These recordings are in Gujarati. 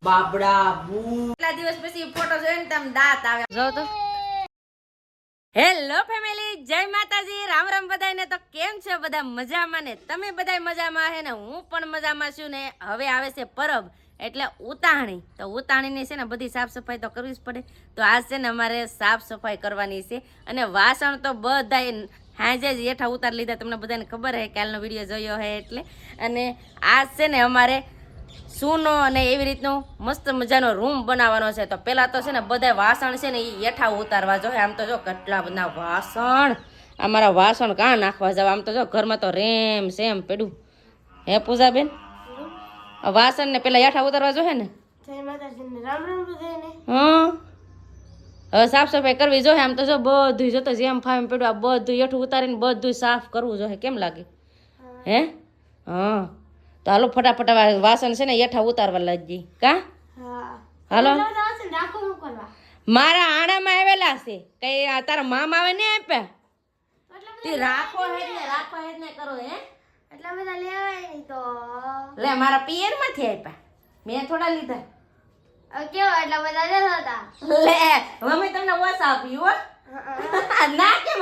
બાબડા બુ કેટલા દિવસ પછી ફોટો જોઈને તમ દાંત આવે જો તો હેલો ફેમિલી જય માતાજી રામ રામ બધાને તો કેમ છે બધા મજામાં ને તમે બધાય મજામાં હે ને હું પણ મજામાં છું ને હવે આવે છે પરબ એટલે ઉતાણી તો ઉતાણીની છે ને બધી સાફ સફાઈ તો કરવી જ પડે તો આજ છે ને અમારે સાફ સફાઈ કરવાની છે અને વાસણ તો બધાય હાજે જ હેઠા ઉતાર લીધા તમને બધાને ખબર હે કાલનો વિડીયો જોયો હે એટલે અને આજ છે ને અમારે સૂનો અને એવી રીતનું મસ્ત મજાનો રૂમ બનાવવાનો છે તો પહેલાં તો છે ને બધા વાસણ છે ને એ હેઠા ઉતારવા જોઈએ આમ તો જો કેટલા બધા વાસણ અમારા વાસણ કાં નાખવા જાવ આમ તો જો ઘરમાં તો રેમ સેમ પેડું હે પૂજાબેન વાસણ ને પેલા હેઠા ઉતારવા જોઈએ ને હા હવે સાફ સફાઈ કરવી જોઈએ આમ તો જો બધું જોતો જેમ ફાવે પેડું આ બધું હેઠું ઉતારીને બધું સાફ કરવું જોઈએ કેમ લાગે હે હા તો હાલો ફટાફટ વાસણ છે ને હેઠા ઉતારવા લાગી કા હાલો મારા આણામાં આવેલા છે કઈ તારા મામા આવે ને આપ્યા રાખો હેડ ને કરો હે એટલા બધા લેવાય નહીં તો લે મારા પિયર માંથી આપ્યા મેં થોડા લીધા કેવા એટલા બધા લેતા હતા લે મમ્મી તમને ઓછા આપ્યું હો ના કે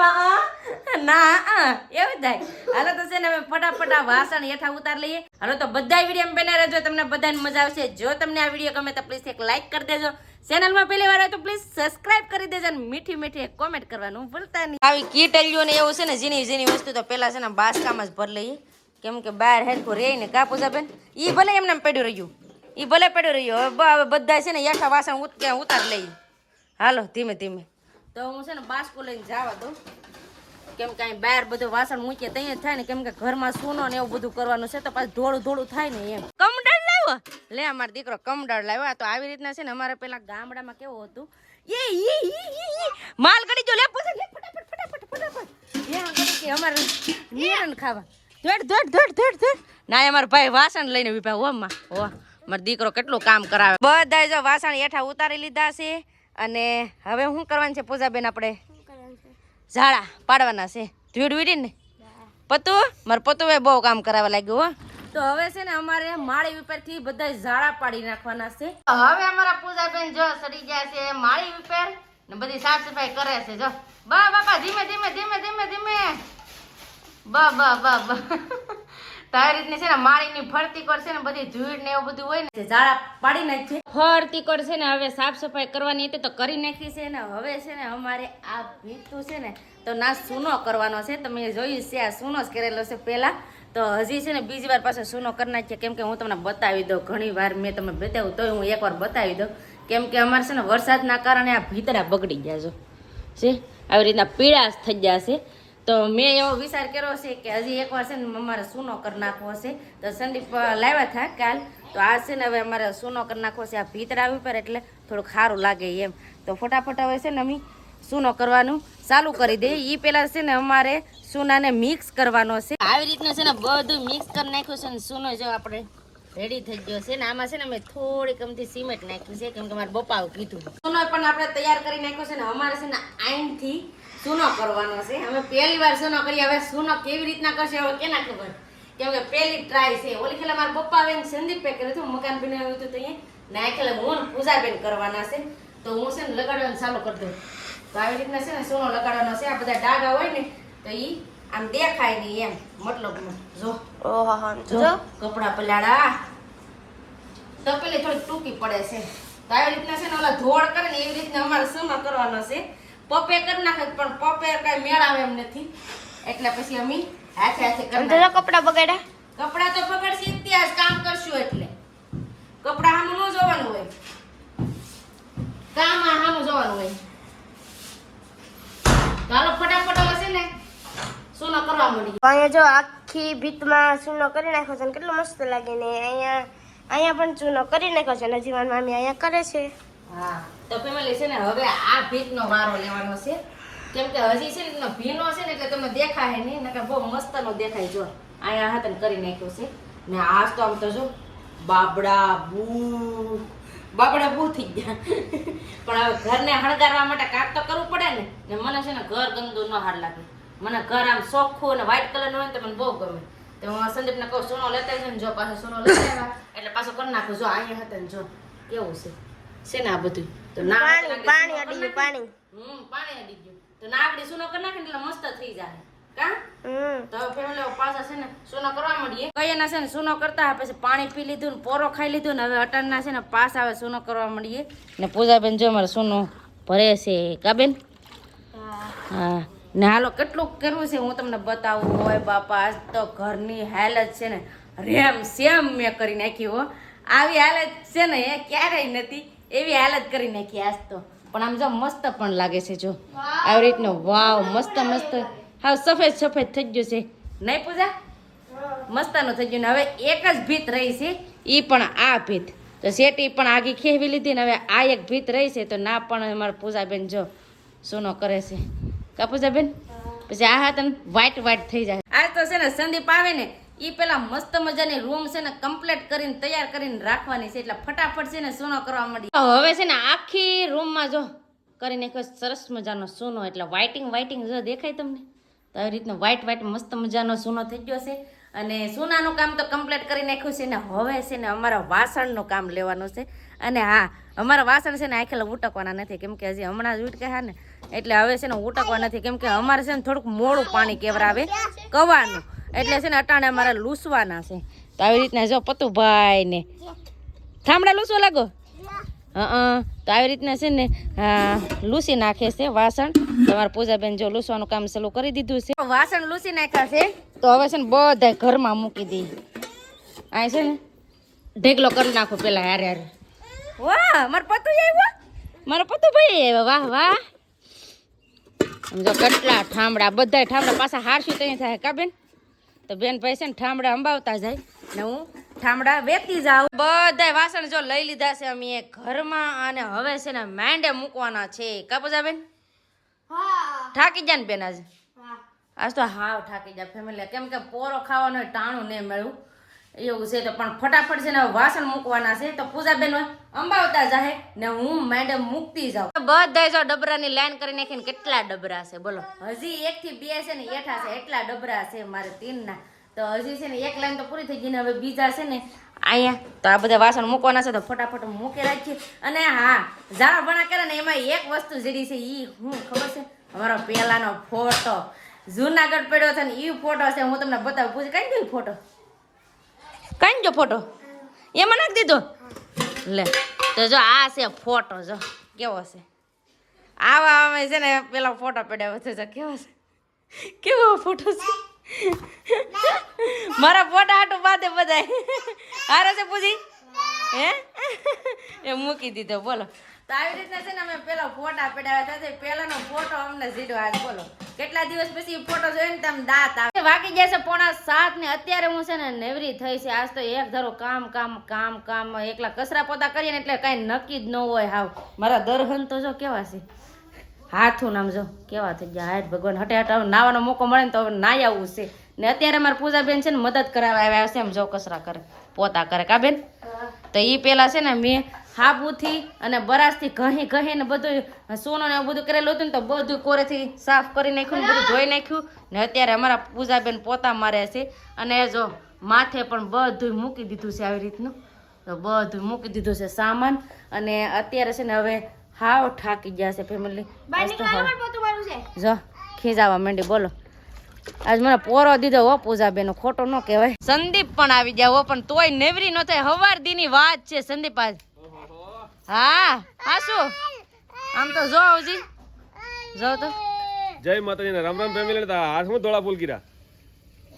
ના એવું થાય હાલો તો છે ને અમે ફટાફટ વાસણ હેઠા ઉતાર લઈએ હાલો તો બધા વિડીયો બના રહેજો તમને બધાને મજા આવશે જો તમને આ વિડીયો ગમે તો પ્લીઝ એક લાઈક કરી દેજો ચેનલમાં પહેલી વાર હોય તો પ્લીઝ સબસ્ક્રાઇબ કરી દેજો અને મીઠી મીઠી કોમેન્ટ કરવાનું ભૂલતા નહીં આવી કીટલીઓ ને એવું છે ને ઝીણી વસ્તુ તો પેલા છે ને બાસકામાં જ ભર લઈએ કેમ કે બહાર હેરખું રહે ને કા પૂજાબેન ઈ ભલે એમને પડ્યું રહ્યું ઈ ભલે પડ્યું રહ્યું હવે બધા છે ને હેઠા વાસણ ઉતાર લઈએ હાલો ધીમે ધીમે તો હું છે ને બાસ્કો લઈને જવા દઉં કેમ કે અહીં બહાર બધું વાસણ મૂકીએ ત્યાં જ થાય ને કેમ કે ઘરમાં સૂનો ને એવું બધું કરવાનું છે તો પાછું ધોળું થાય ને એમ કમડાળ લાવ્યો લે અમારો દીકરો કમડાળ લાવ્યો તો આવી રીતના છે ને અમારે પેલા ગામડામાં કેવું હતું માલ ગડી જો લે ફટાફટ અમારે નિરણ ખાવા ધોડ ના અમારા ભાઈ વાસણ લઈને વિભા ઓમાં ઓ મારો દીકરો કેટલું કામ કરાવે બધા જો વાસણ હેઠા ઉતારી લીધા છે અને હવે શું કરવાનું છે પૂજાબેન આપણે ઝાડા પાડવાના છે ધીડ ને પતુ મારે પતુએ બહુ કામ કરાવવા લાગ્યું હો તો હવે છે ને અમારે માળી ઉપરથી બધા ઝાડા પાડી નાખવાના છે હવે અમારા પૂજાબેન જો સડી ગયા છે માળી ઉપર ને બધી સાફ સફાઈ કરે છે જો બા બાપા ધીમે બા તારી રીતની છે ને માળીની ફરતી કર છે ને બધી ધૂળ ને એવું બધું હોય ને ઝાડા પાડી નાખી ફરતી કર છે ને હવે સાફ સફાઈ કરવાની હતી તો કરી નાખી છે ને હવે છે ને અમારે આ ભીતું છે ને તો ના સૂનો કરવાનો છે તમે જોયું છે આ સૂનો જ કરેલો છે પહેલા તો હજી છે ને બીજી વાર પાછો સૂનો કરી નાખીએ કેમ કે હું તમને બતાવી દઉં ઘણી વાર મેં તમને બતાવ્યું તો હું એકવાર બતાવી દઉં કેમ કે અમારે છે ને વરસાદના કારણે આ ભીતરા બગડી ગયા છે આવી રીતના પીળાશ થઈ ગયા છે તો મેં એવો વિચાર કર્યો છે કે હજી એકવાર છે ને અમારે સૂનો કરી નાખવો છે તો સંદીપ લાવ્યા હતા કાલ તો આ છે ને હવે અમારે સૂનો કરી નાખવો છે આ ભીતરા ઉપર એટલે થોડુંક સારું લાગે એમ તો ફટાફટ હવે છે ને અમે સૂનો કરવાનું ચાલુ કરી દઈએ એ પહેલાં છે ને અમારે સૂનાને મિક્સ કરવાનો છે આવી રીતનું છે ને બધું મિક્સ કરી નાખ્યું છે ને સૂનો જો આપણે રેડી થઈ ગયો છે ને આમાં છે ને મેં થોડીક અમથી સિમેન્ટ નાખ્યું છે કેમ કે મારા બપાએ કીધું સૂનો પણ આપણે તૈયાર કરી નાખ્યો છે ને અમારે છે ને આઈનથી સૂનો કરવાનો છે અમે પહેલી વાર સૂનો કરી હવે સૂનો કેવી રીતના કરશે હવે કેના ખબર કેમ કે પહેલી ટ્રાય છે ઓલી ખેલા મારા પપ્પા આવે સંદીપે કર્યું હતું મકાન બનાવ્યું હતું ત્યાં નાખેલે હું પૂજાબેન કરવાના છે તો હું છે ને લગાડવાનું ચાલુ કરી દઉં તો આવી રીતના છે ને સૂનો લગાડવાનો છે આ બધા ડાઘા હોય ને તો એ આમ દેખાય નહીં એમ મતલબમાં જો કપડા પલાળા તો પેલી થોડી ટૂંકી પડે છે તો આવી રીતના છે ને ઓલા ધોળ કરે ને એવી રીતના અમારે સૂનો કરવાનો છે પપ્પે કરી નાખે પણ પપ્પે કઈ મેળાવે એમ નથી એટલે પછી અમે હાથે કરી કપડા બગાડ્યા કપડા તો બગડશે ત્યાં જ કામ કરશું એટલે કપડા સામું ન જોવાનું હોય કામ સામું જોવાનું હોય ચાલો ફટાફટ હશે ને સૂનો કરવા મળી અહીંયા જો આખી ભીતમાં સૂનો કરી નાખ્યો છે કેટલું મસ્ત લાગે ને અહીંયા પણ સૂનો કરી નાખ્યો છે નજીક મારી મામી અહીંયા કરે છે હા તો ફેમિલી છે ને હવે આ ભીતનો વારો લેવાનો છે કેમ કે હજી છે ને ભીનો છે ને એટલે તમને દેખાય નહીં નકર બહુ મસ્તનો દેખાય જો અહીંયા હાથને કરી નાખ્યો છે ને આજ તો આમ તો જો બાબડા બુ થઈ ગયા પણ હવે ઘરને હળગારવા માટે કાક તો કરવું પડે ને મને છે ને ઘર ગંદુ ન હાર લાગે મને ઘર આમ ચોખ્ખું અને વ્હાઈટ કલરનું હોય ને તો મને બહુ ગમે તો હું સંદીપને કહું સૂનો લેતા છે ને જો પાછો સૂનો લેતા આવ્યા એટલે પાછો કરી નાખું જો અહીંયા હતા ને જો કેવું છે ને આ બધું તો ના પાણી અડી ગયું પાણી. પાણી અડી ગયું તો નાગડી સૂનો કરી નાખે ને એટલે મસ્ત થઈ જાય કા તો હવે ફેમિલી પાછા છે ને સૂનો કરવા મળીએ કયાના છે ને સૂનો કરતા પછી પાણી પી લીધું ને પોરો ખાઈ લીધું ને હવે અટાણના છે ને પાસ આવે સૂનો કરવા મળીએ ને પૂજાબેન જો અમારે સૂનો ભરે છે કાબેન હા ને હાલો કેટલું કરવું છે હું તમને બતાવું હોય બાપા આજ તો ઘરની હાલત છે ને રેમ સેમ મેં કરી નાખી હો આવી હાલત છે ને એ ક્યારેય નથી એવી હાલત કરી નાખી આજ તો પણ આમ જો મસ્ત પણ લાગે છે જો આવી રીતનો વાવ મસ્ત મસ્ત હા સફેદ સફેદ થઈ ગયું છે નહીં પૂજા મસ્તાનું થઈ ગયું ને હવે એક જ ભીત રહી છે એ પણ આ ભીત તો શેટી પણ આગી ખેવી લીધી ને હવે આ એક ભીત રહી છે તો ના પણ અમારા પૂજાબેન જો સૂનો કરે છે કા પૂજાબેન પછી આ હાથ વ્હાઈટ વ્હાઈટ થઈ જાય આજ તો છે ને સંદીપ આવે ને એ પેલા મસ્ત મજાની રૂમ છે ને કમ્પ્લીટ કરીને તૈયાર કરીને રાખવાની છે એટલે ફટાફટ છે ને સૂનો કરવા મળી હવે છે ને આખી રૂમમાં જો કરી નાખ્યો સરસ મજાનો સૂનો એટલે વ્હાઇટિંગ જો દેખાય તમને તો આવી રીતનો વ્હાઈટ મસ્ત મજાનો સૂનો થઈ ગયો છે અને સૂનાનું કામ તો કમ્પ્લીટ કરી નાખ્યું છે ને હવે છે ને અમારા વાસણનું કામ લેવાનું છે અને હા અમારા વાસણ છે ને આખેલા ઉટકવાના નથી કેમ કે હજી હમણાં જ ઉટક્યા ને એટલે હવે છે ને ઉટકવા નથી કેમ કે અમારે છે ને થોડુંક મોડું પાણી કેવરાવે કવાનું એટલે છે ને અટાણે અમારે લૂસવાના છે તો આવી રીતના જો પતુભાઈ ને થાંભળા લૂસવા લાગો તો આવી રીતના છે ને લૂસી નાખે છે વાસણ તમારા પૂજાબેન જો લૂસવાનું કામ ચાલુ કરી દીધું છે વાસણ લૂસી નાખ્યા છે તો હવે છે ને બધા ઘરમાં મૂકી દઈ આ છે ને ઢેગલો કરી નાખો પેલા હારે હારે વાહ મારો પતુ આવ્યો મારો પતુભાઈ આવ્યો વાહ વાહ સમજો કેટલા ઠામડા બધા ઠામડા પાછા હારશું ત્યાં થાય કા બેન તો બેન ભાઈ છે ને ઠામડા અંબાવતા જાય ને હું ઠામડા વેતી જાઉં બધા વાસણ જો લઈ લીધા છે અમે ઘરમાં અને હવે છે ને માંડે મૂકવાના છે કા પૂજાબેન થાકી જાય ને બેન આજ તો હાવ થાકી જાય ફેમિલી કેમ કે પોરો ખાવાનો ટાણું નહીં મળ્યું એવું છે તો પણ ફટાફટ છે ને વાસણ મૂકવાના છે તો પૂજાબેન અંબાવતા જાય ને હું મેડમ મૂકતી જાઉં બધા જો ડબરાની લાઈન કરી નાખીને કેટલા ડબરા છે બોલો હજી 1 થી 2 છે ને એઠા છે એટલા ડબરા છે મારે 3 ના તો હજી છે ને એક લાઈન તો પૂરી થઈ ગઈ ને હવે બીજા છે ને અહીંયા તો આ બધા વાસણ મૂકવાના છે તો ફટાફટ મૂકી રાખીએ અને હા ઝાડા ભણા કરે ને એમાં એક વસ્તુ જેડી છે એ હું ખબર છે અમારો પહેલાનો ફોટો જૂનાગઢ પડ્યો છે ને એ ફોટો છે હું તમને બતાવું પૂછે કઈ ગયો ફોટો કઈ જો ફોટો એમાં નાખી દીધો લે તો જો આ છે ફોટો જો કેવો છે આવા અમે છે ને પેલો ફોટો પડ્યો છે જો કેવો છે કેવો ફોટો છે મારા ફોટા હાટું બાદે બધાય હારે છે પૂછી હે એ મૂકી દીધો બોલો તો આવી રીતના છે ને અમે પેલા ફોટા પડાવ્યા હતા પેલાનો ફોટો અમને સીધો આજ બોલો કેટલા દિવસ પછી ફોટો જોઈને તમે દાંત આવે વાગી ગયા છે 6:45 ને અત્યારે હું છે ને નેવરી થઈ છે આજ તો એક ધારો કામ એકલા કચરા પોતા કરીએ ને એટલે કાંઈ નક્કી જ ન હોય હાવ મારા દરહન તો જો કેવા છે હાથું નામ જો કેવા થઈ ગયા હાથ ભગવાન હટે નાવાનો મોકો મળે ને તો નાઈ આવવું છે ને અત્યારે મારા પૂજાબેન છે ને મદદ કરાવવા આવ્યા છે એમ જો કચરા કરે પોતા કરે કા બેન તો એ પેલા છે ને મેં હાબુથી અને બરાસથી ઘહી ને બધું સોનું ને બધું કરેલું હતું ને તો બધું કોરેથી સાફ કરી નાખ્યું ને બધું ધોઈ નાખ્યું ને અત્યારે અમારા પૂજાબેન પોતા મારે છે અને જો માથે પણ બધું મૂકી દીધું છે આવી રીતનું તો બધું મૂકી દીધું છે સામાન અને અત્યારે છે ને હવે હાવ થાકી ગયા છે ફેમિલી જો ખીજાવા માંડી બોલો આજ મને પોરો દીધો હો પૂજાબેન ખોટો ન કહેવાય સંદીપ પણ આવી ગયા હો પણ તોય નેવરી ન થાય હવાર દીની વાત છે સંદીપ આજ હા શું આમ તો જો આવજી જો તો જય માતાજી રામ રામ ફેમિલી ને હાથ માં ધોળા ફૂલ કીરા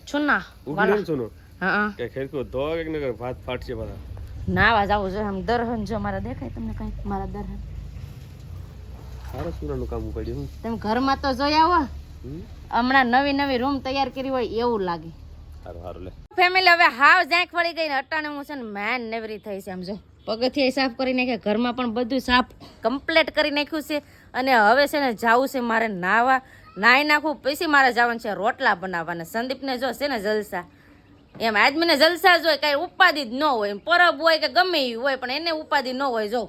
છુના ઉગીને સુનો હા કે ખેરકો ધો કે ને ભાત ફાટશે બધા નાવા જાવું છે આમ દરહન જો મારા દેખાય તમને કઈ મારા દરહન સારા સુનાનું કામ પડ્યું તમે ઘરમાં તો જોયા હો હમણાં નવી રૂમ તૈયાર કરી હોય એવું લાગે હારું લે ફેમિલી હવે હાવ ઝાંખ વળી ગઈ ને અટાણે હું છે ને મેન નેવરી થઈ છે આમ જો પગથિયા સાફ કરી નાખ્યા ઘરમાં પણ બધું સાફ કમ્પ્લીટ કરી નાખ્યું છે અને હવે છે ને જાવું છે મારે નાહી નાખવું પછી મારે જવાનું છે રોટલા બનાવવાના સંદીપને જો છે ને જલસા એમ આદમીને જલસા જ હોય કાંઈ ઉપાધિ જ ન હોય પરબ હોય કે ગમે એવી હોય પણ એને ઉપાધિ ન હોય જો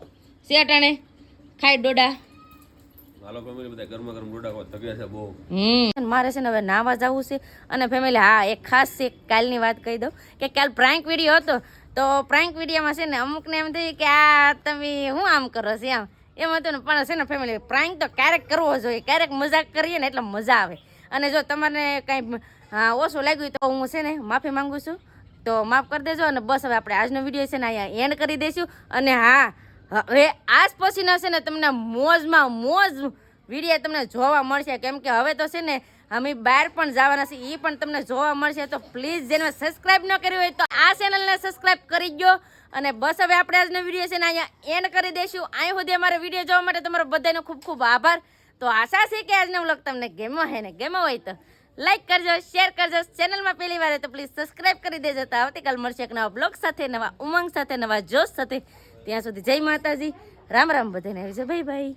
શેટાણે ખાઈ ડોડા હાલો ફેમિલી બધા ગરમા ગરમ ડોડા ખાવા તગ્યા છે બહુ મારે છે ને હવે નાવા જવું છે અને ફેમિલી હા એક ખાસ છે કાલની વાત કહી દઉં કે કાલ પ્રાંક વિડીયો હતો તો પ્રાંક વિડીયોમાં છે ને અમુકને એમ થયું કે આ તમે શું આમ કરો છો એમ હતું ને. પણ છે ને ફેમિલી પ્રાંક તો ક્યારેક કરવો જોઈએ, ક્યારેક મજાક કરીએ ને એટલે મજા આવે. અને જો તમને કંઈ ઓછું લાગ્યું તો હું છે ને માફી માંગુ છું, તો માફ કરી દેજો. અને બસ હવે આપણે આજનો વિડીયો છે ને અહીંયા એન્ડ કરી દઈશું. અને હા, હવે આજ પછીના છે ને તમને મોજમાં મોજ વિડીયો તમને જોવા મળશે, કેમ કે હવે તો છે ને અમે બહાર પણ જવાના છીએ, એ પણ તમને જોવા મળશે. તો પ્લીઝ જેને સબસ્ક્રાઈબ ન કર્યું હોય તો આ ચેનલને સબસ્ક્રાઈબ કરી દો. અને બસ હવે આપણે આજનો વિડીયો છે ને અહીંયા એન્ડ કરી દઈશું. અહીં સુધી અમારો વિડીયો જોવા માટે તમારો બધાનો ખૂબ ખૂબ આભાર. તો આશા છે કે આજનો વ્લોગ તમને ગમ્યો હે ને, ગમ્યો હોય તો લાઈક કરજો, શેર કરજો. ચેનલમાં પહેલી વાર તો પ્લીઝ સબસ્ક્રાઈબ કરી દેજો. તો આવતીકાલ મળશે એક નવા બ્લોગ સાથે, નવા ઉમંગ સાથે, નવા જોશ સાથે. ત્યાં સુધી જય માતાજી, રામ રામ બધાને આવી છે, બાય બાય.